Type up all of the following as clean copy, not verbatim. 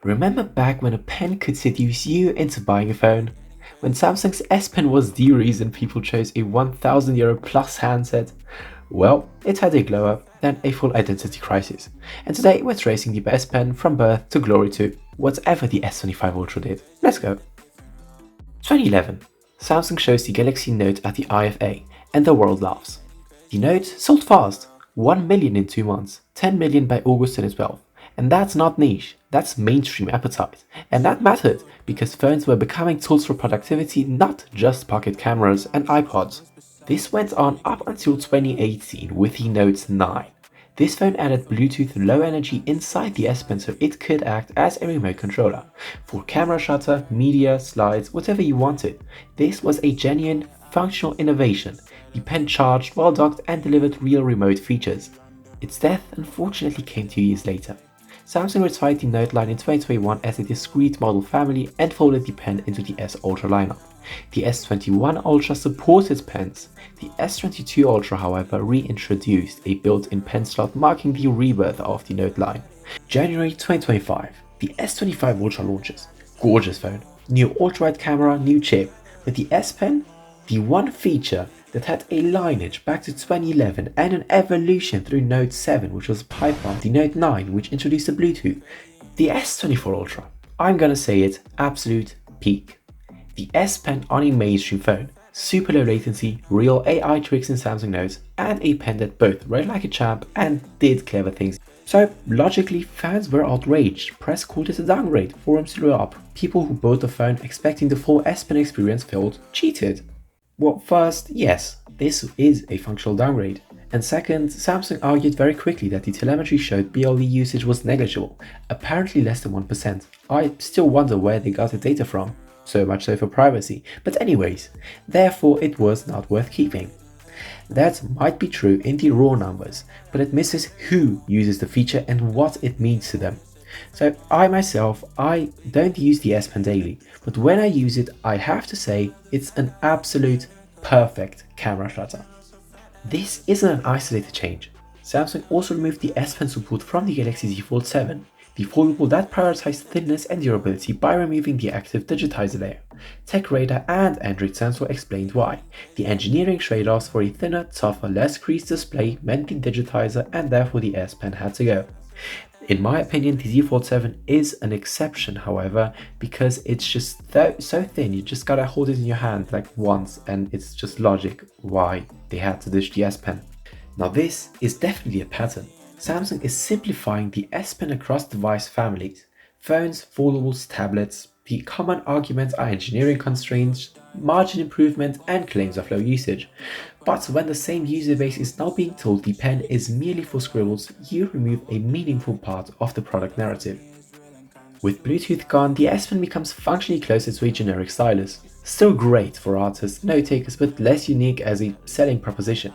Remember back when a pen could seduce you into buying a phone? When Samsung's S Pen was the reason people chose a €1,000 plus handset? Well, it had a glow up, then a full identity crisis. And today we're tracing the S Pen from birth to glory to whatever the S25 Ultra did. Let's go. 2011. Samsung shows the Galaxy Note at the IFA, and the world laughs. The Note sold fast, 1 million in 2 months, 10 million by August 2012. And that's not niche, that's mainstream appetite. And that mattered because phones were becoming tools for productivity, not just pocket cameras and iPods. This went on up until 2018 with the Note 9. This phone added Bluetooth Low Energy inside the S Pen so it could act as a remote controller for camera shutter, media, slides, whatever you wanted. This was a genuine, functional innovation. The pen charged while docked and delivered real remote features. Its death unfortunately came 2 years later. Samsung retired the Note line in 2021 as a discrete model family and folded the pen into the S Ultra lineup. The S21 Ultra supported pens. The S22 Ultra, however, reintroduced a built-in pen slot, marking the rebirth of the Note line. January 2025, the S25 Ultra launches. Gorgeous phone, new ultra-wide camera, new chip. With the S Pen, the one feature that had a lineage back to 2011 and an evolution through Note 7, which was pipelined, the Note 9, which introduced the Bluetooth. The S24 Ultra, I'm gonna say it, absolute peak. The S Pen on a mainstream phone, super low latency, real AI tricks in Samsung Notes, and a pen that both read like a champ and did clever things. So logically, fans were outraged, press called it a downgrade, forums blew up, people who bought the phone expecting the full S Pen experience felt cheated. Well, first, yes, this is a functional downgrade. And second, Samsung argued very quickly that the telemetry showed BLE usage was negligible, apparently less than 1%. I still wonder where they got the data from, so much so for privacy. But anyways, therefore it was not worth keeping. That might be true in the raw numbers, but it misses who uses the feature and what it means to them. So I don't use the S Pen daily, but when I use it, I have to say it's an absolute perfect camera shutter. This isn't an isolated change. Samsung also removed the S Pen support from the Galaxy Z Fold 7, the foldable that prioritized thinness and durability by removing the active digitizer layer. TechRadar and Android Sensor explained why. The engineering trade-offs for a thinner, tougher, less creased display meant the digitizer and therefore the S Pen had to go. In my opinion, the Z Fold 7 is an exception, however, because it's just so thin, you just gotta hold it in your hand like once, and it's just logic why they had to ditch the S Pen. Now this is definitely a pattern. Samsung is simplifying the S Pen across device families. Phones, foldables, tablets. The common arguments are engineering constraints, margin improvement, and claims of low usage. But when the same user base is now being told the pen is merely for scribbles, you remove a meaningful part of the product narrative. With Bluetooth gone, the S Pen becomes functionally closer to a generic stylus. Still great for artists, note takers, but less unique as a selling proposition.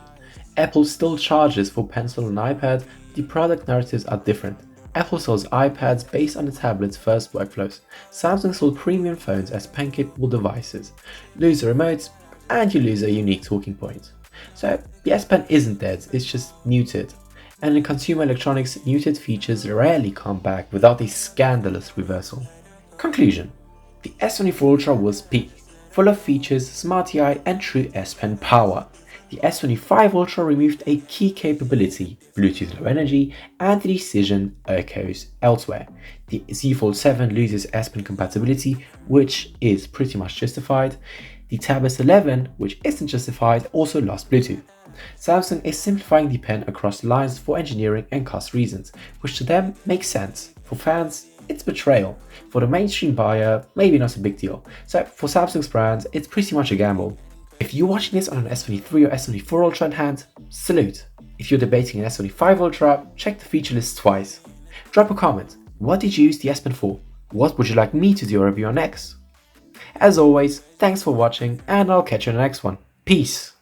Apple still charges for pencil and iPad, but the product narratives are different. Apple sells iPads based on the tablet's first workflows. Samsung sold premium phones as pen-capable devices. Lose the remotes, and you lose a unique talking point. So the S Pen isn't dead, it's just muted. And in consumer electronics, muted features rarely come back without a scandalous reversal. Conclusion. The S24 Ultra was peak, full of features, smart UI, and true S Pen power. The S25 Ultra removed a key capability, Bluetooth Low Energy, and the decision echoes elsewhere. The Z Fold 7 loses S Pen compatibility, which is pretty much justified. The Tab S11, which isn't justified, also lost Bluetooth. Samsung is simplifying the pen across lines for engineering and cost reasons, which to them makes sense. For fans, it's betrayal. For the mainstream buyer, maybe not a big deal. So for Samsung's brand, it's pretty much a gamble. If you're watching this on an S23 or S24 Ultra in hand, salute. If you're debating an S25 Ultra, check the feature list twice. Drop a comment. What did you use the S Pen for? What would you like me to do a review on next? As always, thanks for watching, and I'll catch you in the next one. Peace!